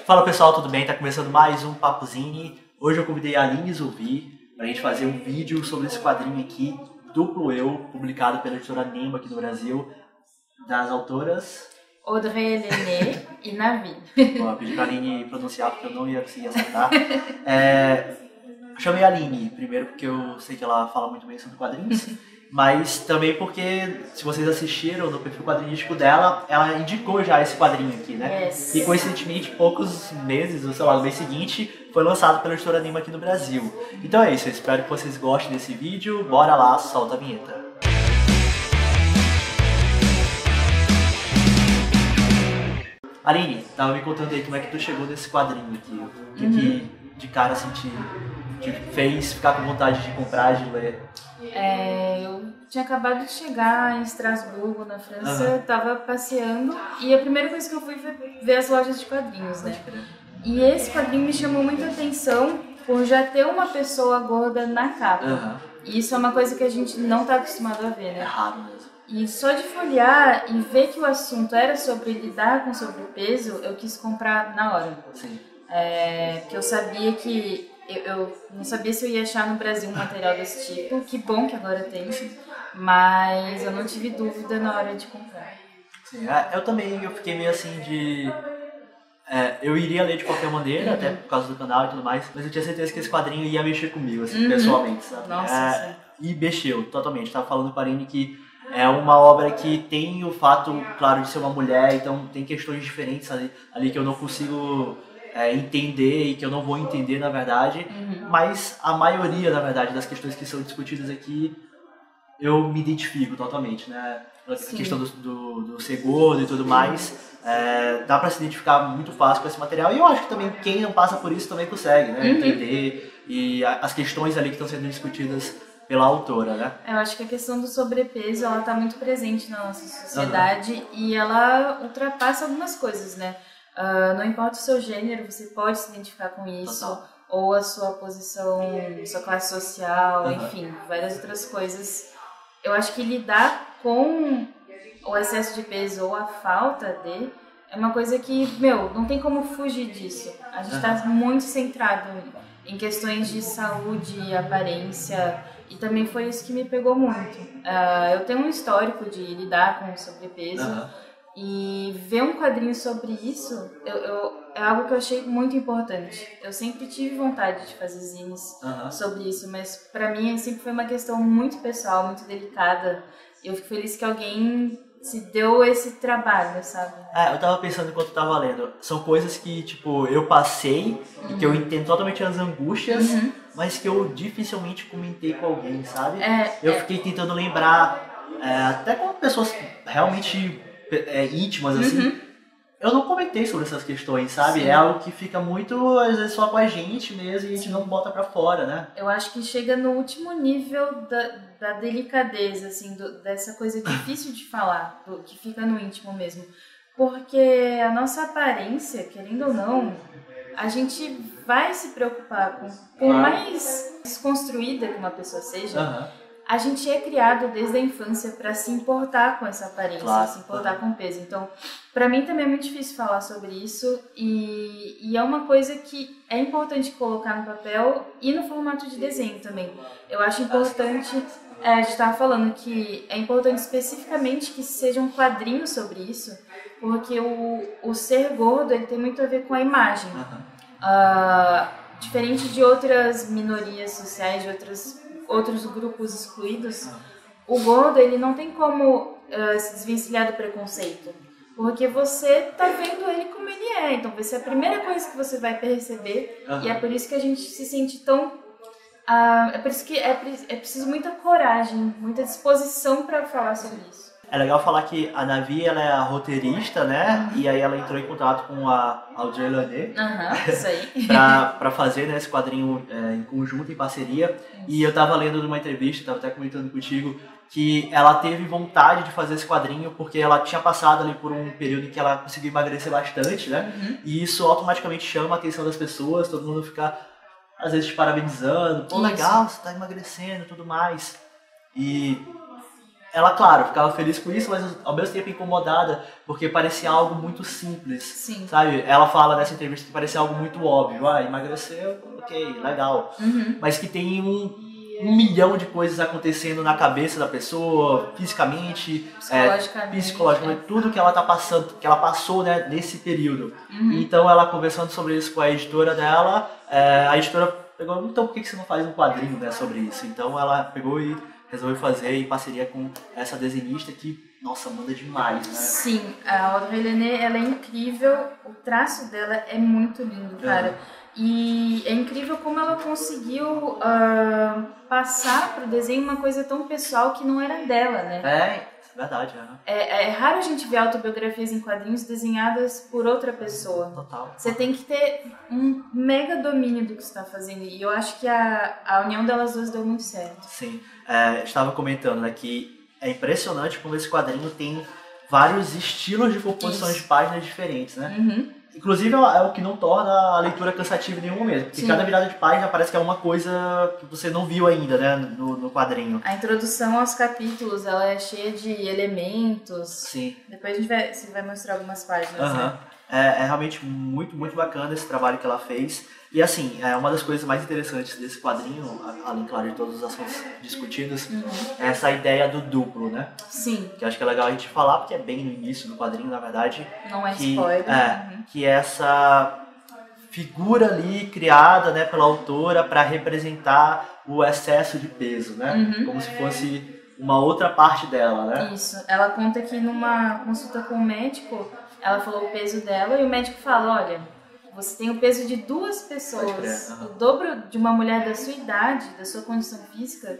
Fala pessoal, tudo bem? Tá começando mais um Papuzine. Hoje eu convidei a Aline Zouvi pra gente fazer um vídeo sobre esse quadrinho aqui, Duplo Eu, publicado pela editora Nemo aqui no Brasil, das autoras Audrey Lenné e Navi. Bom, eu pedi pra Aline pronunciar porque eu não ia conseguir acertar. Chamei a Aline, primeiro porque eu sei que ela fala muito bem sobre quadrinhos, mas também porque, se vocês assistiram no perfil quadrinístico dela, ela indicou já esse quadrinho aqui, né? Yes. E coincidentemente, poucos meses, ou sei lá, no mês seguinte, foi lançado pela editora Nemo aqui no Brasil. Então é isso, eu espero que vocês gostem desse vídeo. Bora lá, solta a vinheta. Aline, tava me contando aí como é que tu chegou nesse quadrinho aqui. O que de cara assim te fez ficar com vontade de comprar, de ler? Eu tinha acabado de chegar em Estrasburgo, na França, tava passeando e a primeira coisa que eu fui foi ver as lojas de quadrinhos, né? E esse quadrinho me chamou muita atenção por já ter uma pessoa gorda na capa. E isso é uma coisa que a gente não tá acostumado a ver, né? É raro mesmo. E só de folhear e ver que o assunto era sobre lidar com sobrepeso, eu quis comprar na hora. Sim. Porque eu sabia que... Eu não sabia se eu ia achar no Brasil um material desse tipo. Que bom que agora tem. Mas eu não tive dúvida na hora de comprar. Sim, eu também fiquei meio assim de... eu iria ler de qualquer maneira, até por causa do canal e tudo mais. Mas eu tinha certeza que esse quadrinho ia mexer comigo, assim, pessoalmente, sabe? Nossa, e mexeu totalmente. Tava falando com a Aline que é uma obra que tem o fato, claro, de ser uma mulher, então tem questões diferentes ali que eu não consigo entender e que eu não vou entender, na verdade. Mas a maioria, na verdade, das questões que são discutidas aqui, eu me identifico totalmente, né? A questão do ser gordo e tudo mais, dá pra se identificar muito fácil com esse material. E eu acho que também quem não passa por isso também consegue, né? Entender e as questões ali que estão sendo discutidas pela autora, né? Eu acho que a questão do sobrepeso, ela tá muito presente na nossa sociedade e ela ultrapassa algumas coisas, né? Não importa o seu gênero, você pode se identificar com isso. Total. Ou a sua posição, sua classe social, enfim, várias outras coisas. Eu acho que lidar com o excesso de peso ou a falta de é uma coisa que, não tem como fugir disso. A gente tá muito centrado em questões de saúde, aparência, e também foi isso que me pegou muito. Eu tenho um histórico de lidar com sobrepeso, e ver um quadrinho sobre isso é algo que eu achei muito importante. Eu sempre tive vontade de fazer zines sobre isso, mas pra mim sempre foi uma questão muito pessoal, muito delicada. Eu fico feliz que alguém se deu esse trabalho, sabe? Eu tava pensando enquanto eu tava lendo. São coisas que, tipo, eu passei e que eu entendo totalmente as angústias, mas que eu dificilmente comentei com alguém, sabe? Eu fiquei tentando lembrar, até com pessoas realmente íntimas, assim. Eu não comentei sobre essas questões, sabe? Sim. É algo que fica muito, às vezes, só com a gente mesmo e a gente não bota pra fora, né? Eu acho que chega no último nível da delicadeza, assim, dessa coisa difícil de falar, que fica no íntimo mesmo. Porque a nossa aparência, querendo ou não, a gente vai se preocupar com... Por mais desconstruída que uma pessoa seja, a gente é criado desde a infância para se importar com essa aparência, se importar com o peso. Então, para mim também é muito difícil falar sobre isso e é uma coisa que é importante colocar no papel e no formato de desenho também. Eu acho importante, a gente estava falando que é importante especificamente que seja um quadrinho sobre isso, porque o ser gordo ele tem muito a ver com a imagem. Diferente de outras minorias sociais, de outros grupos excluídos, o gordo ele não tem como se desvencilhar do preconceito, porque você tá vendo ele como ele é, então vai ser a primeira coisa que você vai perceber, e é por isso que a gente se sente tão... é por isso que é preciso muita coragem, muita disposição para falar sobre isso. É legal falar que a Navi, ela é a roteirista, né? E aí ela entrou em contato com a Audrey Lenné Isso aí. pra fazer, né, esse quadrinho em conjunto, em parceria. E eu tava lendo numa entrevista, tava até comentando contigo, que ela teve vontade de fazer esse quadrinho porque ela tinha passado ali por um período em que ela conseguiu emagrecer bastante, né? E isso automaticamente chama a atenção das pessoas, todo mundo fica, às vezes, te parabenizando. Pô, legal, você tá emagrecendo e tudo mais. E ela, claro, ficava feliz com isso, mas ao mesmo tempo incomodada, porque parecia algo muito simples, Sim. sabe? Ela fala nessa entrevista que parecia algo muito óbvio, emagreceu, ok, legal. Mas que tem um milhão de coisas acontecendo na cabeça da pessoa, fisicamente, psicologicamente, tudo que ela tá passando, que ela passou, né, nesse período. Então ela conversando sobre isso com a editora dela, a editora pegou, então por que você não faz um quadrinho, né, sobre isso? Então ela pegou e resolveu fazer em parceria com essa desenhista que, nossa, manda demais, né? Sim, a Audrey Lenné, ela é incrível, o traço dela é muito lindo, cara. E é incrível como ela conseguiu passar pro desenho uma coisa tão pessoal que não era dela, né? É verdade, É raro a gente ver autobiografias em quadrinhos desenhadas por outra pessoa. Total. Você tem que ter um mega domínio do que você está fazendo. E eu acho que a união delas duas deu muito certo. Sim. Estava comentando, né, que é impressionante como esse quadrinho tem vários estilos de composições de páginas diferentes, né? Inclusive é o que não torna a leitura cansativa em nenhum momento, porque cada virada de página parece que é uma coisa que você não viu ainda, né, no quadrinho. A introdução aos capítulos, ela é cheia de elementos. Sim. Depois você vai mostrar algumas páginas, né? É realmente muito, muito bacana esse trabalho que ela fez. E assim, uma das coisas mais interessantes desse quadrinho, além, claro, de todos os assuntos discutidos, é essa ideia do duplo, né? Sim. Que eu acho que é legal a gente falar, porque é bem no início do quadrinho, na verdade. Não é spoiler. Que é essa figura ali criada, né, pela autora para representar o excesso de peso, né? Como se fosse uma outra parte dela, né? Isso. Ela conta que numa consulta com o médico, ela falou o peso dela e o médico fala, olha, você tem o peso de 2 pessoas, o dobro de uma mulher da sua idade, da sua condição física,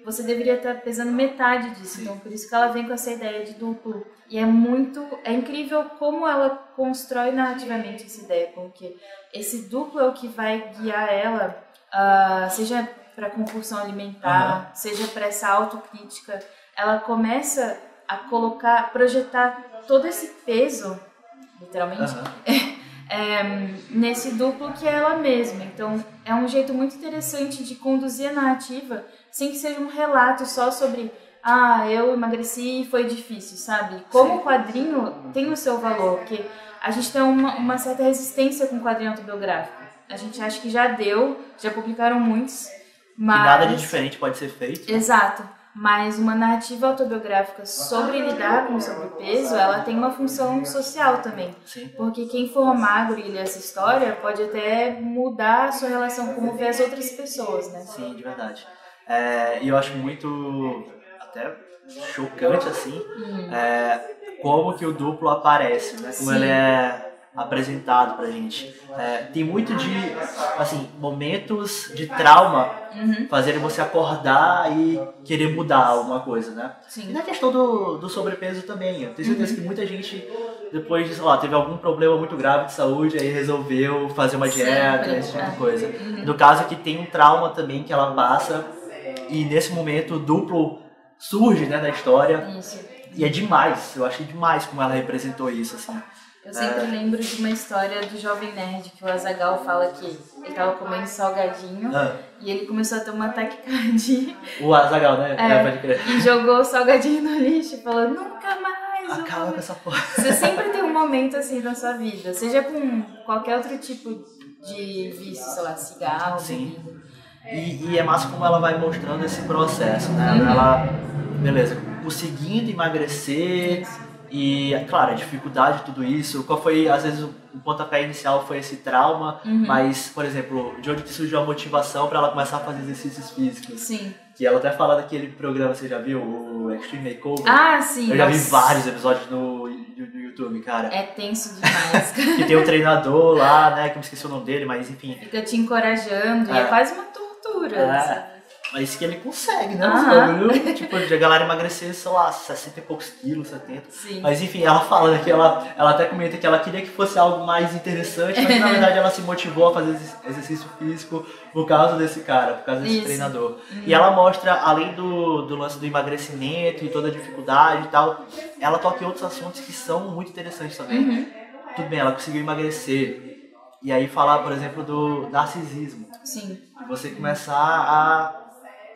você deveria estar pesando metade disso. Sim. Então, por isso que ela vem com essa ideia de duplo. E é incrível como ela constrói narrativamente essa ideia, porque esse duplo é o que vai guiar ela, seja para a compulsão alimentar, seja para essa autocrítica. Ela começa a projetar todo esse peso, literalmente, nesse duplo que é ela mesma. Então, é um jeito muito interessante de conduzir a narrativa sem que seja um relato só sobre eu emagreci e foi difícil, sabe? Como o quadrinho tem o seu valor, porque a gente tem uma certa resistência com o quadrinho autobiográfico. A gente acha que já publicaram muitos, mas... Que nada de diferente pode ser feito. Exato. Mas uma narrativa autobiográfica sobre lidar com o sobrepeso, ela tem uma função social também. Sim. Porque quem for magro e ler essa história pode até mudar a sua relação como vê as outras pessoas, né? Sim, de verdade. E eu acho muito até chocante, assim, como que o duplo aparece, né? Como ele é apresentado pra gente. Tem muito de, assim, momentos de trauma fazerem você acordar e querer mudar alguma coisa, né? Sim. E na questão do sobrepeso também. Eu tenho certeza que muita gente, depois de, sei lá, teve algum problema muito grave de saúde, aí resolveu fazer uma dieta, esse tipo de coisa. No caso aqui tem um trauma também que ela passa, e nesse momento o duplo surge, né, na história. Isso. E é demais, eu achei demais como ela representou isso, assim. Eu sempre lembro de uma história do Jovem Nerd, que o Azaghal fala que ele tava comendo salgadinho e ele começou a ter uma taquicardia. O Azaghal, né? Pode crer. E jogou o salgadinho no lixo e falou, nunca mais! Acaba com essa porra. Você sempre tem um momento assim na sua vida, seja com qualquer outro tipo de vício, sei lá, cigarro, bebida. E é massa como ela vai mostrando esse processo, né? Ela, beleza, conseguindo emagrecer... E, claro, a dificuldade de tudo isso, qual foi, às vezes, o pontapé inicial foi esse trauma, mas, por exemplo, de onde que surgiu a motivação para ela começar a fazer exercícios físicos? Sim. Que ela até fala daquele programa, você já viu? O Extreme Makeover? Ah, sim. Eu já vi vários episódios no YouTube, cara. É tenso demais. Que tem um treinador lá, né, que eu me esqueci o nome dele, mas enfim. Fica te encorajando, e é quase uma tortura, sabe? Mas que ele consegue, né? Tipo, de a galera emagrecer, sei lá, 60 e poucos quilos, 70. Sim. Mas enfim, ela fala que ela até comenta que ela queria que fosse algo mais interessante, mas na verdade ela se motivou a fazer exercício físico por causa desse cara, por causa desse treinador. E ela mostra, além do lance do emagrecimento e toda a dificuldade e tal, ela toca em outros assuntos que são muito interessantes também. Tudo bem, ela conseguiu emagrecer. E aí falar, por exemplo, do narcisismo. Sim. Você começar a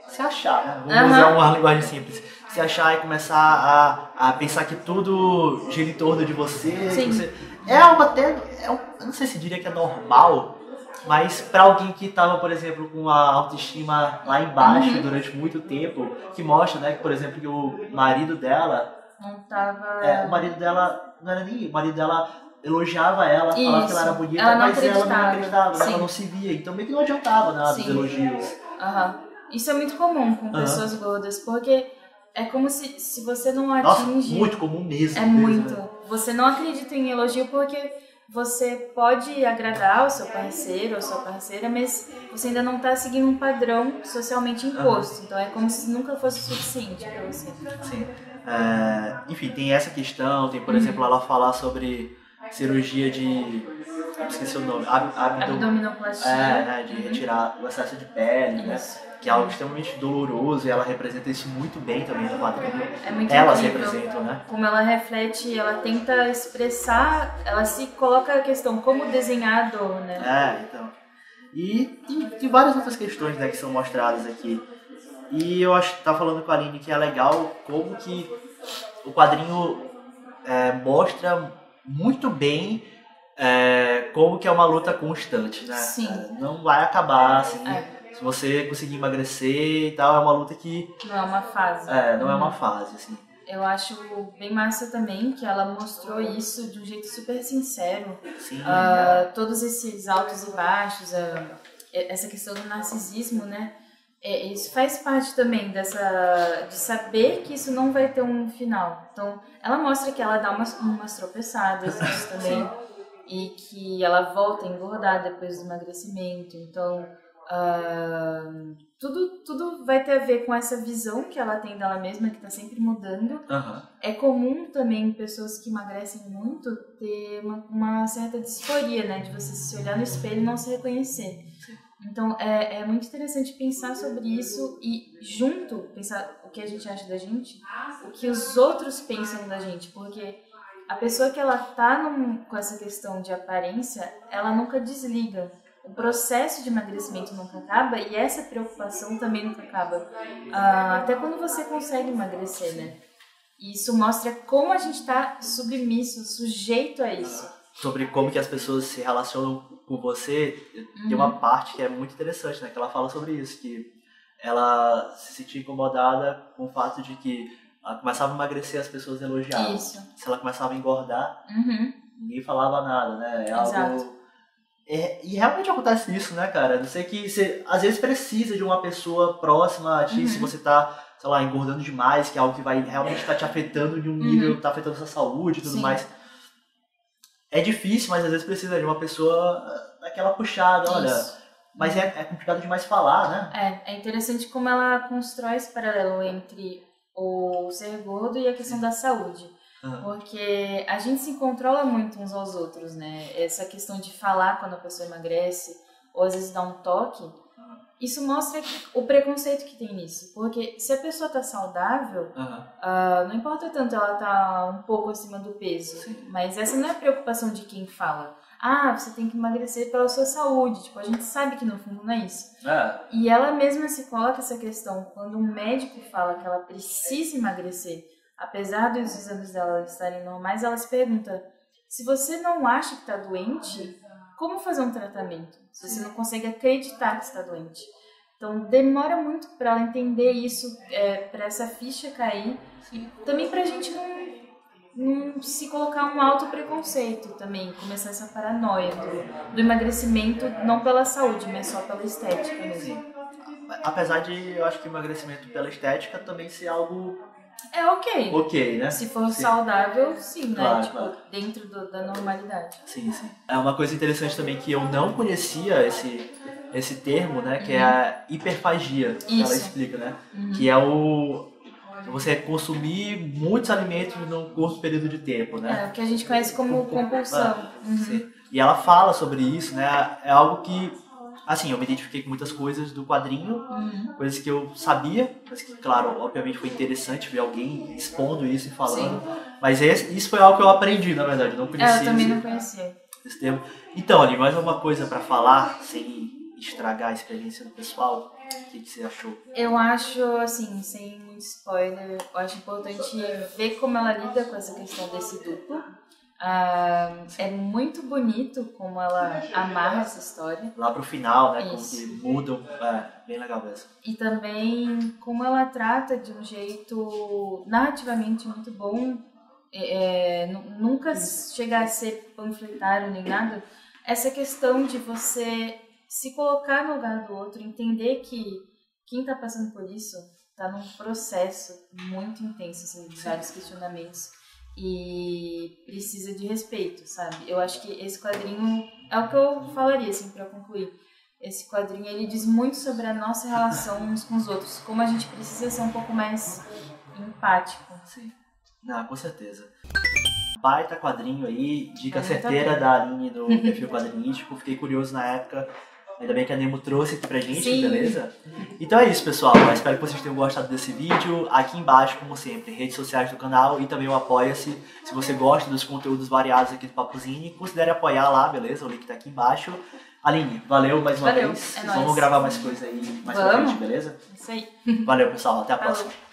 se achar, né? Vamos usar uma linguagem simples. se achar e começar a pensar que tudo gira em torno de você. Sim. É algo até, eu não sei se diria que é normal, mas para alguém que estava, por exemplo, com a autoestima lá embaixo durante muito tempo, que mostra, né, que, por exemplo, que o marido dela... Não tava... o marido dela, não era nem... O marido dela elogiava ela, falava que ela era bonita, ela mas ela não acreditava, Sim. ela não se via. Então meio que não adiantava nada dos elogios. Isso é muito comum com pessoas gordas, porque é como se você não atinge... Nossa, muito comum mesmo. É muito. Né? Você não acredita em elogio porque você pode agradar o seu parceiro ou sua parceira, mas você ainda não está seguindo um padrão socialmente imposto. Então é como se nunca fosse suficiente para você. Sim. Enfim, tem essa questão, tem, por exemplo, ela falar sobre cirurgia de... esqueci o nome. Abdominoplastia. De retirar o excesso de pele, né? Que é algo extremamente doloroso e ela representa isso muito bem também no quadrinho. É muito elas incrível representam, né? Como ela reflete, ela tenta expressar, ela se coloca a questão como desenhador, né? Então. E tem várias outras questões, né, que são mostradas aqui. E eu acho que tá falando com a Aline que é legal como que o quadrinho mostra muito bem como que é uma luta constante, né? Sim. Não vai acabar, assim, se você conseguir emagrecer e tal, é uma luta que... Não é uma fase. Não é uma fase, assim. Eu acho bem massa também que ela mostrou isso de um jeito super sincero. Sim, todos esses altos e baixos, essa questão do narcisismo, né? Isso faz parte também de saber que isso não vai ter um final. Então, ela mostra que ela dá umas tropeçadas isso também. E que ela volta a engordar depois do emagrecimento. Então, tudo vai ter a ver com essa visão que ela tem dela mesma, que está sempre mudando. É comum também pessoas que emagrecem muito ter uma certa disforia, né? De você se olhar no espelho e não se reconhecer. Então, é muito interessante pensar sobre isso e, junto, pensar o que a gente acha da gente, o que os outros pensam da gente. Porque a pessoa que ela tá com essa questão de aparência, ela nunca desliga. O processo de emagrecimento nunca acaba e essa preocupação também nunca acaba. Até quando você consegue emagrecer, né? E isso mostra como a gente está submisso, sujeito a isso. Sobre como que as pessoas se relacionam com você, tem uma parte que é muito interessante, né? Que ela fala sobre isso, que ela se sentia incomodada com o fato de que ela começava a emagrecer, as pessoas elogiavam. Isso. Se ela começava a engordar, ninguém falava nada, né? Exato. E realmente acontece isso, né, cara? Não sei que você, às vezes, precisa de uma pessoa próxima a ti, se você tá, sei lá, engordando demais, que é algo que vai realmente estar te afetando de um nível, tá afetando a sua saúde e tudo mais. É difícil, mas às vezes precisa de uma pessoa daquela puxada, olha. Mas é complicado demais falar, né? É interessante como ela constrói esse paralelo entre o ser gordo e a questão da saúde. Porque a gente se controla muito uns aos outros, né? Essa questão de falar quando a pessoa emagrece, ou às vezes dar um toque, isso mostra o preconceito que tem nisso. Porque se a pessoa tá saudável, não importa tanto ela tá um pouco acima do peso, mas essa não é a preocupação de quem fala. Você tem que emagrecer pela sua saúde. Tipo, a gente sabe que no fundo não é isso. E ela mesma se coloca essa questão. Quando um médico fala que ela precisa emagrecer, apesar dos exames dela estarem normais, ela se pergunta, se você não acha que está doente, como fazer um tratamento? Se você não consegue acreditar que está doente. Então, demora muito para ela entender isso, para essa ficha cair. Também para a gente não se colocar um alto preconceito também, começar essa paranoia do emagrecimento, não pela saúde, mas só pela estética mesmo. Apesar de, eu acho que o emagrecimento pela estética também ser algo... ok, né? Se for saudável, sim, né? Claro, tipo, dentro da normalidade. Sim. É uma coisa interessante também que eu não conhecia esse termo, né? Que é a hiperfagia, que ela explica, né? Que é você consumir muitos alimentos num curto período de tempo, né? O que a gente conhece como compulsão. Sim. E ela fala sobre isso, né? É algo que, assim, eu me identifiquei com muitas coisas do quadrinho, coisas que eu sabia, mas que, claro, obviamente foi interessante ver alguém expondo isso e falando. Mas isso foi algo que eu aprendi, na verdade, eu não conhecia. Eu também não conhecia. Esse termo. Então, ali, mais uma coisa para falar, sem estragar a experiência do pessoal. O que você achou? Eu acho, assim, sem muito spoiler, eu acho importante ver como ela lida com essa questão desse duplo. É muito bonito como ela amarra essa história. Lá pro final, né, como Isso. que mudam, bem legal mesmo. E também como ela trata de um jeito narrativamente muito bom, nunca chega a ser panfletário nem nada, essa questão de você se colocar no lugar do outro, entender que quem está passando por isso está num processo muito intenso, assim, de vários questionamentos e precisa de respeito, sabe? Eu acho que esse quadrinho é o que eu falaria, assim, para concluir. Esse quadrinho, ele diz muito sobre a nossa relação uns com os outros, como a gente precisa ser um pouco mais empático. Sim, não, com certeza. Baita quadrinho aí, dica Vale muito certeira a pena. da Aline do Perfil Quadrinístico. Fiquei curioso na época, ainda bem que a Nemo trouxe aqui pra gente, Sim. beleza? Então é isso, pessoal. Eu espero que vocês tenham gostado desse vídeo. Aqui embaixo, como sempre, redes sociais do canal e também o Apoia-se. Se você gosta dos conteúdos variados aqui do Papuzine, considere apoiar lá, beleza? O link tá aqui embaixo. Aline, valeu mais uma vez. É Vamos nóis. gravar mais coisa aí mais pra frente, beleza? Isso aí. Valeu, pessoal. Até a próxima. Falou.